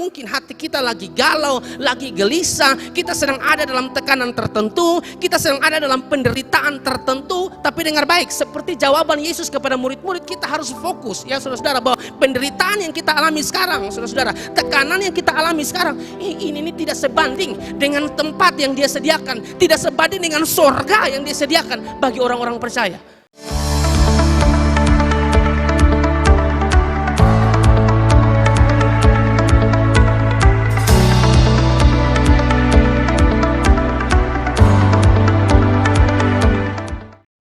Mungkin hati kita lagi galau, lagi gelisah, kita sedang ada dalam tekanan tertentu, kita sedang ada dalam penderitaan tertentu. Tapi dengar baik, seperti jawaban Yesus kepada murid-murid, kita harus fokus ya saudara-saudara, bahwa penderitaan yang kita alami sekarang, saudara-saudara, tekanan yang kita alami sekarang, ini tidak sebanding dengan tempat yang Dia sediakan, tidak sebanding dengan sorga yang Dia sediakan bagi orang-orang percaya.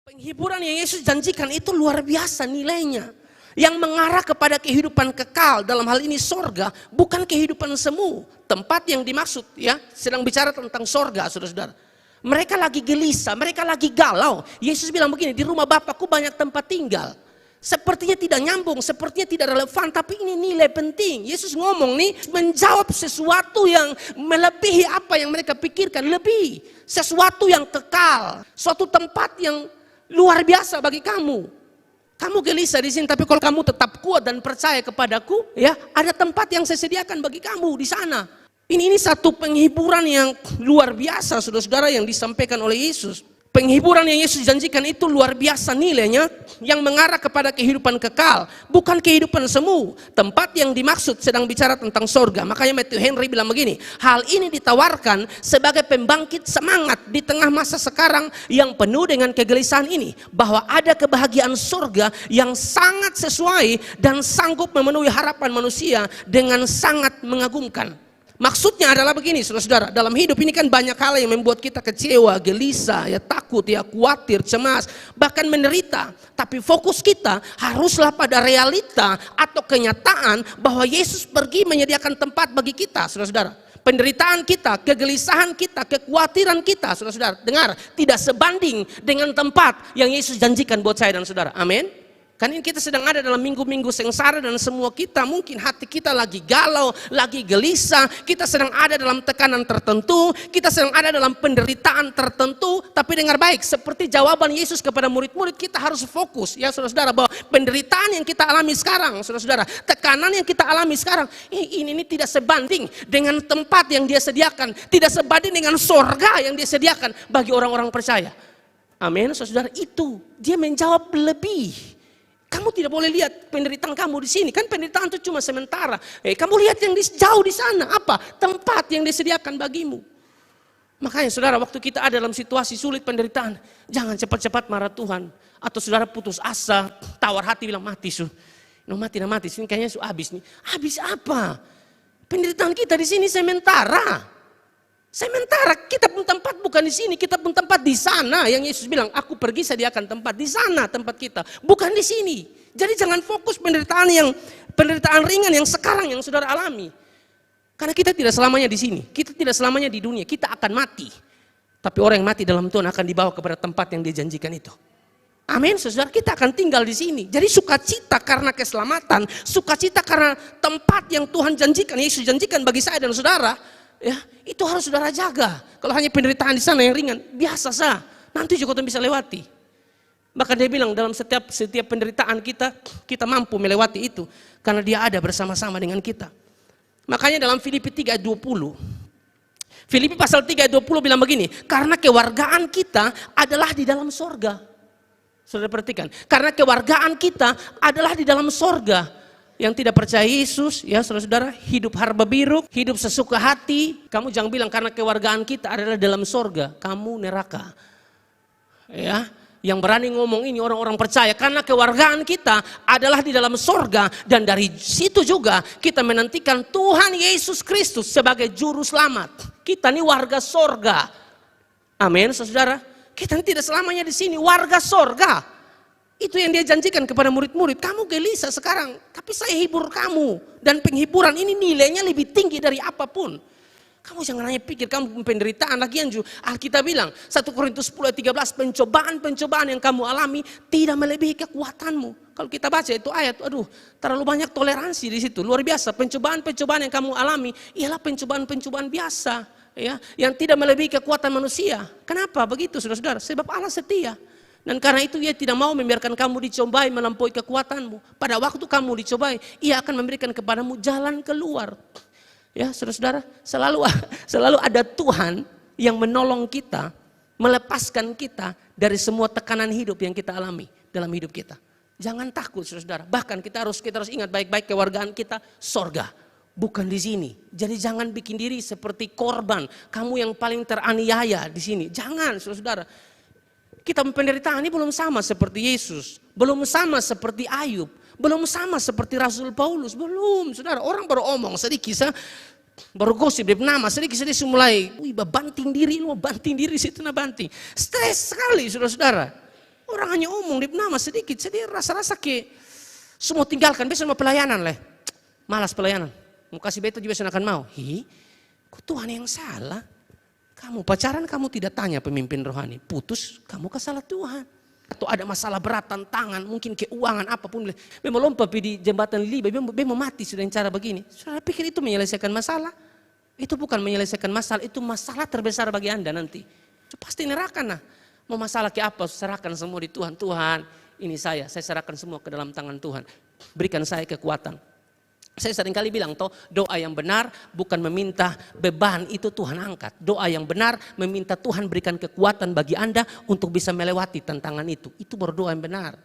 Penghiburan yang Yesus janjikan itu luar biasa nilainya, yang mengarah kepada kehidupan kekal, dalam hal ini sorga, bukan kehidupan semu. Tempat yang dimaksud ya, sedang bicara tentang sorga, saudara-saudara. Mereka lagi gelisah, mereka lagi galau. Yesus bilang begini, di rumah Bapakku banyak tempat tinggal. Sepertinya tidak nyambung, sepertinya tidak relevan, tapi ini nilai penting. Yesus ngomong nih, menjawab sesuatu yang melebihi apa yang mereka pikirkan, lebih sesuatu yang kekal, suatu tempat yang luar biasa bagi kamu. Kamu gelisah di sini, tapi kalau kamu tetap kuat dan percaya kepadaku, ya, ada tempat yang saya sediakan bagi kamu di sana. Ini satu penghiburan yang luar biasa, saudara-saudara, yang disampaikan oleh Yesus. Penghiburan yang Yesus janjikan itu luar biasa nilainya, yang mengarah kepada kehidupan kekal, bukan kehidupan semu. Tempat yang dimaksud sedang bicara tentang sorga. Makanya Matthew Henry bilang begini, hal ini ditawarkan sebagai pembangkit semangat di tengah masa sekarang yang penuh dengan kegelisahan ini, bahwa ada kebahagiaan sorga yang sangat sesuai dan sanggup memenuhi harapan manusia dengan sangat mengagumkan. Maksudnya adalah begini, saudara-saudara, dalam hidup ini kan banyak hal yang membuat kita kecewa, gelisah, ya takut, ya khawatir, cemas, bahkan menderita. Tapi fokus kita haruslah pada realita atau kenyataan bahwa Yesus pergi menyediakan tempat bagi kita, saudara-saudara. Penderitaan kita, kegelisahan kita, kekhawatiran kita, saudara-saudara, dengar, tidak sebanding dengan tempat yang Yesus janjikan buat saya dan saudara. Amin. Kan ini kita sedang ada dalam minggu-minggu sengsara, dan semua kita mungkin hati kita lagi galau, lagi gelisah, kita sedang ada dalam tekanan tertentu, kita sedang ada dalam penderitaan tertentu. Tapi dengar baik, seperti jawaban Yesus kepada murid-murid, kita harus fokus ya saudara-saudara, bahwa penderitaan yang kita alami sekarang, saudara-saudara, tekanan yang kita alami sekarang, ini tidak sebanding dengan tempat yang Dia sediakan, tidak sebanding dengan sorga yang Dia sediakan bagi orang-orang percaya. Amin, saudara. Itu Dia menjawab lebih. Kamu tidak boleh lihat penderitaan kamu di sini, kan penderitaan itu cuma sementara. Kamu lihat yang jauh di sana, apa? Tempat yang disediakan bagimu. Makanya saudara, waktu kita ada dalam situasi sulit penderitaan, jangan cepat-cepat marah Tuhan. Atau saudara putus asa, tawar hati bilang mati mati, sini kayaknya habis nih. Habis apa? Penderitaan kita di sini sementara. Sementara, kita pun tempat bukan di sini, kita pun tempat di sana. Yang Yesus bilang, aku pergi sediakan tempat di sana, tempat kita, bukan di sini. Jadi jangan fokus penderitaan ringan yang sekarang yang saudara alami. Karena kita tidak selamanya di sini, kita tidak selamanya di dunia, kita akan mati. Tapi orang yang mati dalam Tuhan akan dibawa kepada tempat yang Dia janjikan itu. Amin, saudara, kita akan tinggal di sini. Jadi sukacita karena keselamatan, sukacita karena tempat yang Tuhan janjikan, Yesus janjikan bagi saya dan saudara. Ya, itu harus saudara jaga. Kalau hanya penderitaan di sana yang ringan, biasa sah. Nanti juga kita bisa lewati. Bahkan Dia bilang dalam setiap penderitaan kita mampu melewati itu karena Dia ada bersama-sama dengan kita. Makanya dalam Filipi 3:20, Filipi pasal 3:20 bilang begini, karena kewargaan kita adalah di dalam sorga. Saudara perhatikan, karena kewargaan kita adalah di dalam sorga. Yang tidak percaya Yesus, ya saudara-saudara, hidup harba biruk, hidup sesuka hati. Kamu jangan bilang karena kewargaan kita adalah dalam sorga, kamu neraka. Ya, yang berani ngomong ini orang-orang percaya, karena kewargaan kita adalah di dalam sorga, dan dari situ juga kita menantikan Tuhan Yesus Kristus sebagai juru selamat. Kita ini warga sorga. Amin, saudara. Kita tidak selamanya di sini, warga sorga. Itu yang Dia janjikan kepada murid-murid. Kamu gelisah sekarang, tapi saya hibur kamu. Dan penghiburan ini nilainya lebih tinggi dari apapun. Kamu jangan hanya pikir kamu penderitaan. Lagian Alkitab bilang, 1 Korintus 10:13, pencobaan-pencobaan yang kamu alami tidak melebihi kekuatanmu. Kalau kita baca itu ayat, terlalu banyak toleransi di situ. Luar biasa, pencobaan-pencobaan yang kamu alami ialah pencobaan-pencobaan biasa. Ya, yang tidak melebihi kekuatan manusia. Kenapa begitu, saudara-saudara? Sebab Allah setia. Dan karena itu Dia tidak mau membiarkan kamu dicobai melampaui kekuatanmu. Pada waktu kamu dicobai, Ia akan memberikan kepadamu jalan keluar. Ya, saudara-saudara, selalu ada Tuhan yang menolong kita, melepaskan kita dari semua tekanan hidup yang kita alami dalam hidup kita. Jangan takut, saudara. Bahkan kita harus ingat baik-baik kewargaan kita sorga, bukan di sini. Jadi jangan bikin diri seperti korban. Kamu yang paling teraniaya di sini. Jangan, saudara. Kita penderitaan ini belum sama seperti Yesus, belum sama seperti Ayub, belum sama seperti Rasul Paulus, belum, saudara. Orang baru omong sedikit, baru gosip dia nama sedikit mulai, wih, banting diri situ na banting, stres sekali, saudara. Orang hanya omong dia nama sedikit, jadi rasa-rasa ke semua tinggalkan, besok mau pelayanan lah, malas pelayanan, mau kasih beta juga akan mau, kok Tuhan yang salah? Kamu pacaran kamu tidak tanya pemimpin rohani, putus kamu kesalah Tuhan. Atau ada masalah berat, tantangan, mungkin keuangan apapun. Memang lompat di jembatan Liba, memang mati sudah cara begini. Saudara pikir itu menyelesaikan masalah? Itu bukan menyelesaikan masalah, itu masalah terbesar bagi Anda nanti. Itu pasti neraka nah. Mau masalah ke apa, serahkan semua di Tuhan. Tuhan, ini saya serahkan semua ke dalam tangan Tuhan. Berikan saya kekuatan. Saya seringkali bilang doa yang benar bukan meminta beban itu Tuhan angkat. Doa yang benar meminta Tuhan berikan kekuatan bagi Anda untuk bisa melewati tantangan itu. Itu baru doa yang benar.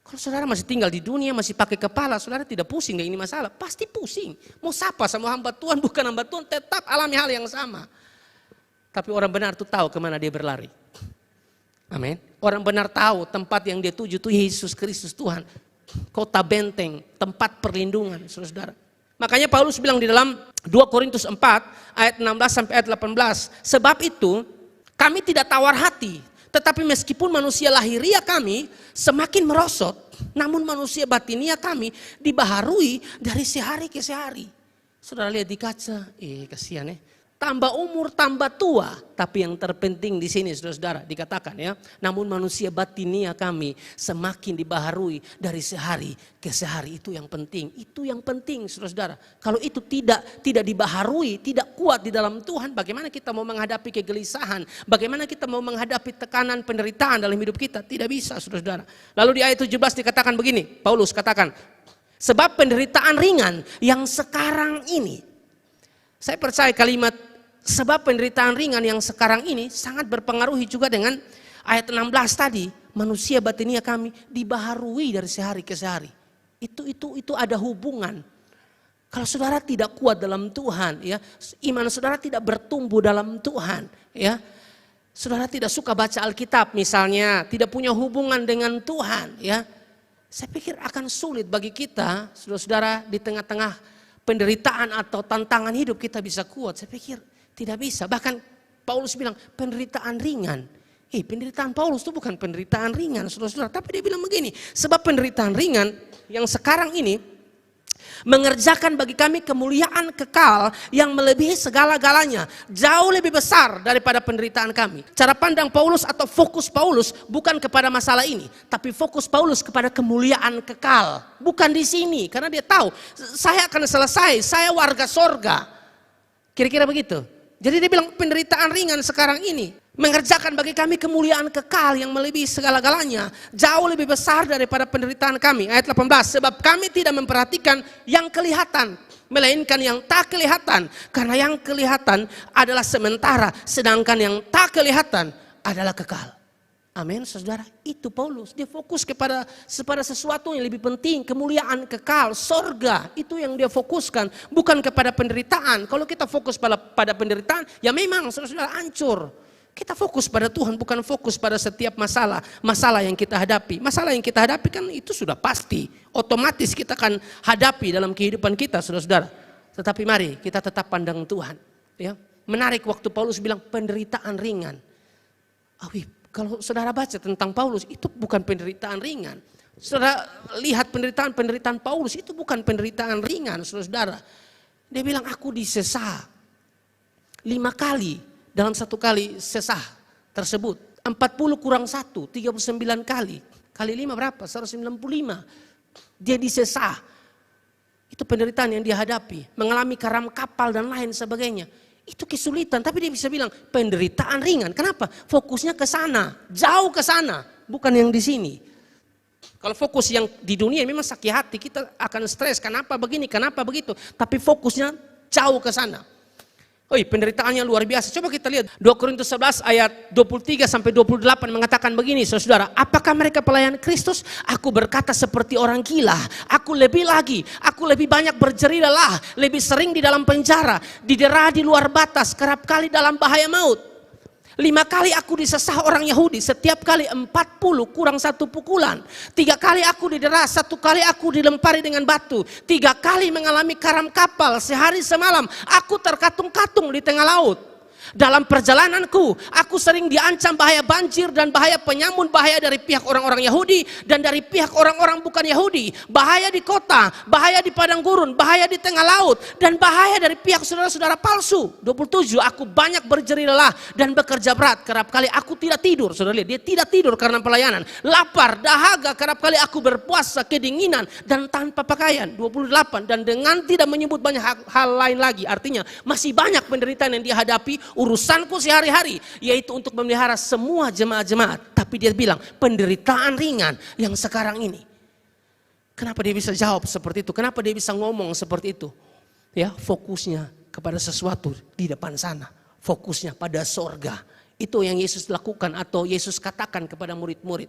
Kalau saudara masih tinggal di dunia, masih pakai kepala, saudara tidak pusing gak ini masalah? Pasti pusing. Mau sapa sama hamba Tuhan, bukan hamba Tuhan, tetap alami hal yang sama. Tapi orang benar tuh tahu kemana dia berlari. Amin. Orang benar tahu tempat yang dia tuju itu Yesus Kristus Tuhan. Kota benteng, tempat perlindungan, saudara. Makanya Paulus bilang di dalam 2 Korintus 4 ayat 16 sampai ayat 18. Sebab itu kami tidak tawar hati, tetapi meskipun manusia lahiria kami semakin merosot, namun manusia batinia kami dibaharui dari sehari ke sehari. Saudara lihat di kaca, kasihan ya. Tambah umur, tambah tua. Tapi yang terpenting di sini saudara-saudara dikatakan ya. Namun manusia batinia kami semakin dibaharui dari sehari ke sehari. Itu yang penting. Itu yang penting saudara-saudara. Kalau itu tidak dibaharui, tidak kuat di dalam Tuhan. Bagaimana kita mau menghadapi kegelisahan. Bagaimana kita mau menghadapi tekanan penderitaan dalam hidup kita. Tidak bisa saudara-saudara. Lalu di ayat 17 dikatakan begini. Paulus katakan. Sebab penderitaan ringan yang sekarang ini. Saya percaya kalimat sebab penderitaan ringan yang sekarang ini sangat berpengaruhi juga dengan ayat 16 tadi. Manusia batinia kami dibaharui dari sehari ke sehari. Itu ada hubungan. Kalau saudara tidak kuat dalam Tuhan, ya, iman saudara tidak bertumbuh dalam Tuhan, ya. Saudara tidak suka baca Alkitab misalnya, tidak punya hubungan dengan Tuhan, ya. Saya pikir akan sulit bagi kita, saudara-saudara, di tengah-tengah penderitaan atau tantangan hidup kita bisa kuat. Saya pikir tidak bisa. Bahkan Paulus bilang penderitaan ringan. Penderitaan Paulus itu bukan penderitaan ringan, saudara-saudara. Tapi dia bilang begini, sebab penderitaan ringan yang sekarang ini mengerjakan bagi kami kemuliaan kekal yang melebihi segala-galanya. Jauh lebih besar daripada penderitaan kami. Cara pandang Paulus atau fokus Paulus bukan kepada masalah ini. Tapi fokus Paulus kepada kemuliaan kekal. Bukan di sini. Karena dia tahu saya akan selesai. Saya warga sorga. Kira-kira begitu. Jadi dia bilang penderitaan ringan sekarang ini mengerjakan bagi kami kemuliaan kekal yang melebihi segala-galanya. Jauh lebih besar daripada penderitaan kami. Ayat 18. Sebab kami tidak memperhatikan yang kelihatan. Melainkan yang tak kelihatan. Karena yang kelihatan adalah sementara. Sedangkan yang tak kelihatan adalah kekal. Amin saudara. Itu Paulus. Dia fokus kepada sesuatu yang lebih penting. Kemuliaan kekal. Sorga. Itu yang dia fokuskan. Bukan kepada penderitaan. Kalau kita fokus pada penderitaan. Ya memang saudara hancur. Kita fokus pada Tuhan, bukan fokus pada setiap masalah yang kita hadapi. Masalah yang kita hadapi kan itu sudah pasti, otomatis kita akan hadapi dalam kehidupan kita, saudara-saudara. Tetapi mari kita tetap pandang Tuhan. Ya, menarik waktu Paulus bilang penderitaan ringan. Kalau saudara baca tentang Paulus itu bukan penderitaan ringan. Saudara lihat penderitaan Paulus itu bukan penderitaan ringan, saudara-saudara. Dia bilang aku disesah 5 kali. Dalam 1 kali sesah tersebut 40 kurang 1 39 kali. Kali 5 berapa? 195. Dia disesah. Itu penderitaan yang dia hadapi. Mengalami karam kapal dan lain sebagainya. Itu kesulitan. Tapi dia bisa bilang penderitaan ringan. Kenapa? Fokusnya ke sana. Jauh ke sana. Bukan yang di sini. Kalau fokus yang di dunia memang sakit hati. Kita akan stres. Kenapa begini? Kenapa begitu? Tapi fokusnya jauh ke sana. Penderitaannya luar biasa. Coba kita lihat 2 Korintus 11 ayat 23 sampai 28 mengatakan begini, saudara. Apakah mereka pelayan Kristus? Aku berkata seperti orang gila. Aku lebih banyak berjerih lelah, lebih sering di dalam penjara, didera di luar batas, kerap kali dalam bahaya maut. 5 kali aku disesah orang Yahudi, setiap kali 40 kurang 1 pukulan. 3 kali aku didera, 1 kali aku dilempari dengan batu. 3 kali mengalami karam kapal, sehari semalam aku terkatung-katung di tengah laut. Dalam perjalananku, aku sering diancam bahaya banjir dan bahaya penyamun, bahaya dari pihak orang-orang Yahudi dan dari pihak orang-orang bukan Yahudi, bahaya di kota, bahaya di padang gurun, bahaya di tengah laut, dan bahaya dari pihak saudara-saudara palsu. 27, aku banyak berjerih lelah dan bekerja berat, kerap kali aku tidak tidur. Saudara lihat, dia tidak tidur karena pelayanan. Lapar, dahaga, kerap kali aku berpuasa, kedinginan, dan tanpa pakaian. 28, dan dengan tidak menyebut banyak hal lain lagi. Artinya, masih banyak penderitaan yang dihadapi. Urusanku sehari-hari yaitu untuk memelihara semua jemaat-jemaat. Tapi dia bilang penderitaan ringan yang sekarang ini. Kenapa dia bisa jawab seperti itu? Kenapa dia bisa ngomong seperti itu? Ya, fokusnya kepada sesuatu di depan sana. Fokusnya pada sorga. Itu yang Yesus lakukan atau Yesus katakan kepada murid-murid.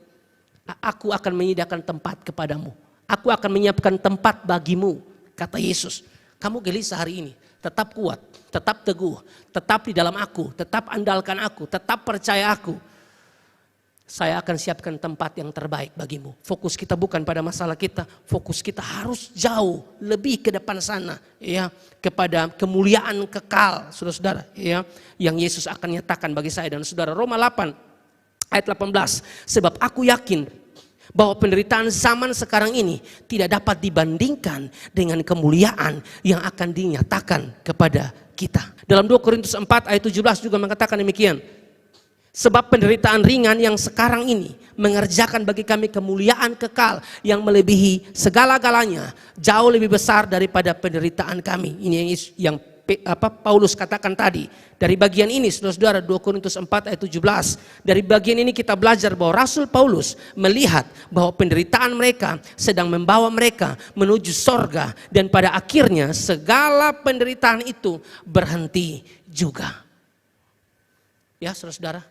Aku akan menyediakan tempat kepadamu. Aku akan menyiapkan tempat bagimu, kata Yesus. Kamu gelisah hari ini. Tetap kuat, tetap teguh, tetap di dalam aku, tetap andalkan aku, tetap percaya aku. Saya akan siapkan tempat yang terbaik bagimu. Fokus kita bukan pada masalah kita, fokus kita harus jauh lebih ke depan sana, ya, kepada kemuliaan kekal, saudara-saudara, ya, yang Yesus akan nyatakan bagi saya dan saudara. Roma 8 ayat 18, sebab aku yakin bahwa penderitaan zaman sekarang ini tidak dapat dibandingkan dengan kemuliaan yang akan dinyatakan kepada kita. Dalam 2 Korintus 4 ayat 17 juga mengatakan demikian. Sebab penderitaan ringan yang sekarang ini mengerjakan bagi kami kemuliaan kekal yang melebihi segala-galanya, jauh lebih besar daripada penderitaan kami. Ini yang Paulus katakan tadi. Dari bagian ini saudara-saudara 2 Korintus 4 ayat 17. Dari bagian ini kita belajar bahwa Rasul Paulus melihat bahwa penderitaan mereka sedang membawa mereka menuju sorga. Dan pada akhirnya segala penderitaan itu berhenti juga. Ya saudara-saudara,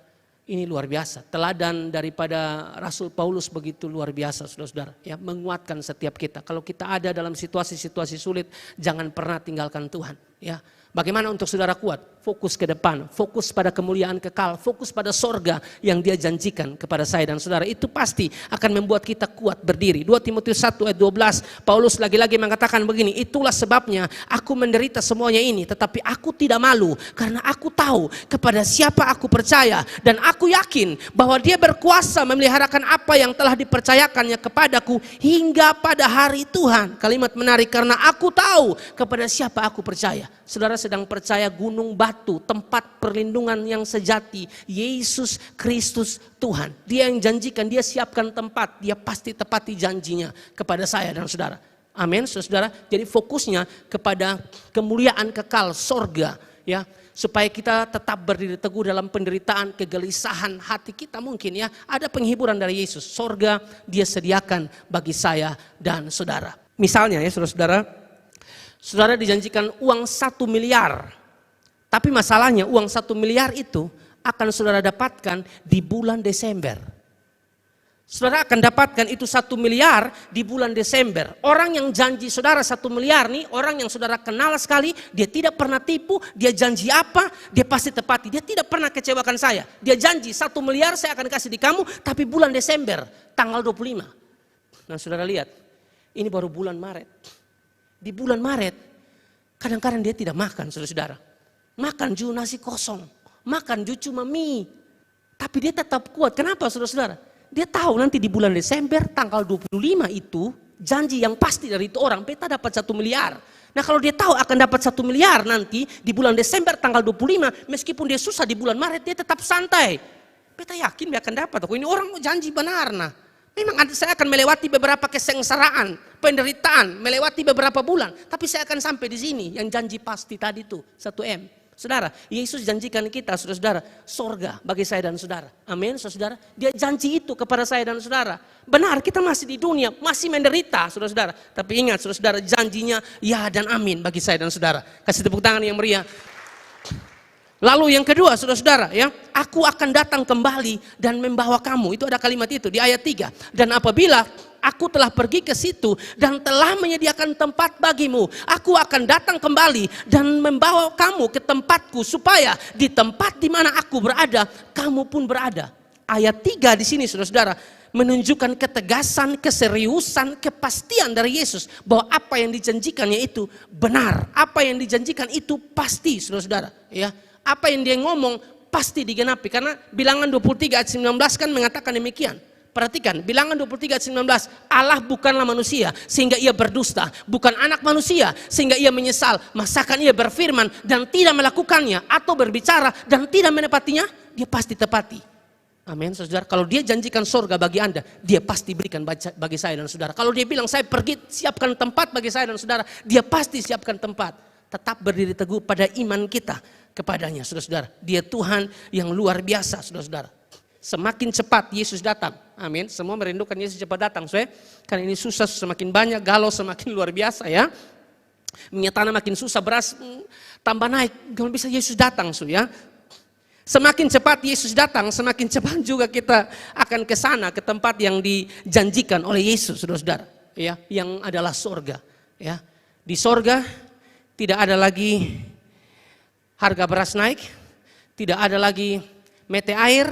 ini luar biasa. Teladan daripada Rasul Paulus begitu luar biasa saudara-saudara. Ya, menguatkan setiap kita. Kalau kita ada dalam situasi-situasi sulit, jangan pernah tinggalkan Tuhan. Ya, bagaimana untuk saudara kuat? Fokus ke depan, fokus pada kemuliaan kekal, fokus pada sorga yang dia janjikan kepada saya dan saudara. Itu pasti akan membuat kita kuat berdiri. 2 Timotius 1 ayat 12, Paulus lagi-lagi mengatakan begini, itulah sebabnya aku menderita semuanya ini, tetapi aku tidak malu karena aku tahu kepada siapa aku percaya dan aku yakin bahwa dia berkuasa memeliharakan apa yang telah dipercayakannya kepadaku hingga pada hari Tuhan. Kalimat menarik, karena aku tahu kepada siapa aku percaya. Saudara sedang percaya gunung batu, tempat perlindungan yang sejati, Yesus Kristus Tuhan. Dia yang janjikan, dia siapkan tempat, dia pasti tepati janjinya kepada saya dan saudara. Amin, saudara. Jadi fokusnya kepada kemuliaan kekal sorga, ya, supaya kita tetap berdiri teguh dalam penderitaan, kegelisahan hati kita mungkin, ya. Ada penghiburan dari Yesus. Sorga dia sediakan bagi saya dan saudara. Misalnya ya saudara-saudara, saudara dijanjikan uang 1 miliar. Tapi masalahnya uang 1 miliar itu akan saudara dapatkan di bulan Desember. Saudara akan dapatkan itu 1 miliar di bulan Desember. Orang yang janji saudara 1 miliar nih, orang yang saudara kenal sekali, dia tidak pernah tipu, dia janji apa, dia pasti tepati. Dia tidak pernah kecewakan saya. Dia janji 1 miliar saya akan kasih di kamu, tapi bulan Desember, tanggal 25. Nah saudara lihat, ini baru bulan Maret. Di bulan Maret, kadang-kadang dia tidak makan, saudara-saudara. Makan juga nasi kosong, makan juga cuma mie. Tapi dia tetap kuat. Kenapa, saudara-saudara? Dia tahu nanti di bulan Desember, tanggal 25 itu, janji yang pasti dari itu orang, beta dapat 1 miliar. Nah kalau dia tahu akan dapat 1 miliar nanti, di bulan Desember tanggal 25, meskipun dia susah di bulan Maret, dia tetap santai. Beta yakin dia akan dapat. Ini orang janji benar, nah. Memang saya akan melewati beberapa kesengsaraan, penderitaan, melewati beberapa bulan. Tapi saya akan sampai di sini, yang janji pasti tadi itu, 1M. Saudara, Yesus janjikan kita, saudara-saudara, sorga bagi saya dan saudara. Amin, saudara. Dia janji itu kepada saya dan saudara. Benar, kita masih di dunia, masih menderita, saudara-saudara. Tapi ingat, saudara-saudara, janjinya ya dan amin bagi saya dan saudara. Kasih tepuk tangan yang meriah. Lalu yang kedua, saudara-saudara, ya, aku akan datang kembali dan membawa kamu. Itu ada kalimat itu di ayat 3. Dan apabila aku telah pergi ke situ dan telah menyediakan tempat bagimu, aku akan datang kembali dan membawa kamu ke tempatku, supaya di tempat di mana aku berada, kamu pun berada. Ayat 3 di sini, saudara-saudara, menunjukkan ketegasan, keseriusan, kepastian dari Yesus bahwa apa yang dijanjikannya itu benar, apa yang dijanjikan itu pasti, saudara-saudara, ya. Apa yang dia ngomong pasti digenapi, karena Bilangan 23 ayat 19 kan mengatakan demikian. Perhatikan, Bilangan 23 ayat 19, Allah bukanlah manusia sehingga ia berdusta, bukan anak manusia sehingga ia menyesal, masakan ia berfirman dan tidak melakukannya, atau berbicara dan tidak menepatinya, dia pasti tepati. Amin, saudara. Kalau dia janjikan surga bagi Anda, dia pasti berikan bagi saya dan saudara. Kalau dia bilang saya pergi siapkan tempat bagi saya dan saudara, dia pasti siapkan tempat. Tetap berdiri teguh pada iman kita kepadanya, saudara-saudara. Dia Tuhan yang luar biasa, saudara-saudara. Semakin cepat Yesus datang, amin. Semua merindukan Yesus cepat datang, saudara. Karena ini susah, semakin banyak, galau semakin luar biasa, ya. Minyak tanah makin susah, beras tambah naik. Kalau bisa Yesus datang, saudara. Semakin cepat Yesus datang, semakin cepat juga kita akan ke sana, ke tempat yang dijanjikan oleh Yesus, saudara-saudara, ya, yang adalah sorga, ya. Di sorga tidak ada lagi harga beras naik, tidak ada lagi mete air,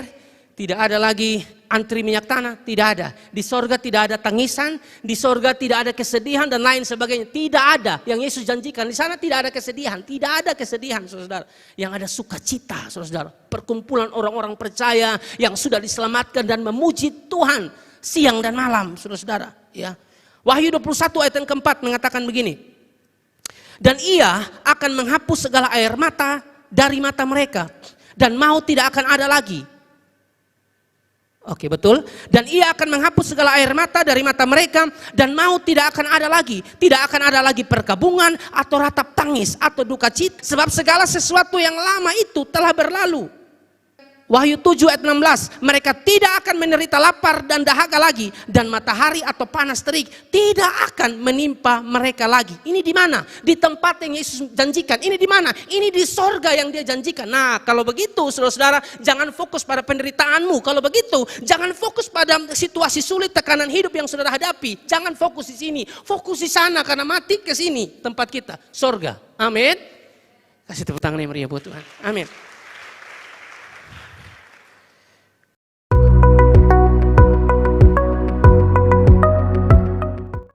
tidak ada lagi antri minyak tanah, tidak ada. Di sorga tidak ada tangisan, di sorga tidak ada kesedihan dan lain sebagainya. Tidak ada yang Yesus janjikan. Di sana tidak ada kesedihan, tidak ada kesedihan, saudara. Yang ada sukacita, saudara. Perkumpulan orang-orang percaya yang sudah diselamatkan dan memuji Tuhan siang dan malam, saudara. Ya. Wahyu 21 ayat yang keempat mengatakan begini. Dan ia akan menghapus segala air mata dari mata mereka, dan maut tidak akan ada lagi. Oke, betul. Dan ia akan menghapus segala air mata dari mata mereka, dan maut tidak akan ada lagi. Tidak akan ada lagi perkabungan atau ratap tangis atau duka cita, sebab segala sesuatu yang lama itu telah berlalu. Wahyu 7 ayat 16, mereka tidak akan menderita lapar dan dahaga lagi, dan matahari atau panas terik tidak akan menimpa mereka lagi. Ini di mana? Di tempat yang Yesus janjikan. Ini di mana? Ini di sorga yang dia janjikan. Nah, kalau begitu, saudara-saudara, jangan fokus pada penderitaanmu. Kalau begitu, jangan fokus pada situasi sulit, tekanan hidup yang saudara hadapi. Jangan fokus di sini, fokus di sana, karena mati ke sini tempat kita, sorga. Amin. Kasih tepuk tangan yang meriah buat Tuhan. Amin.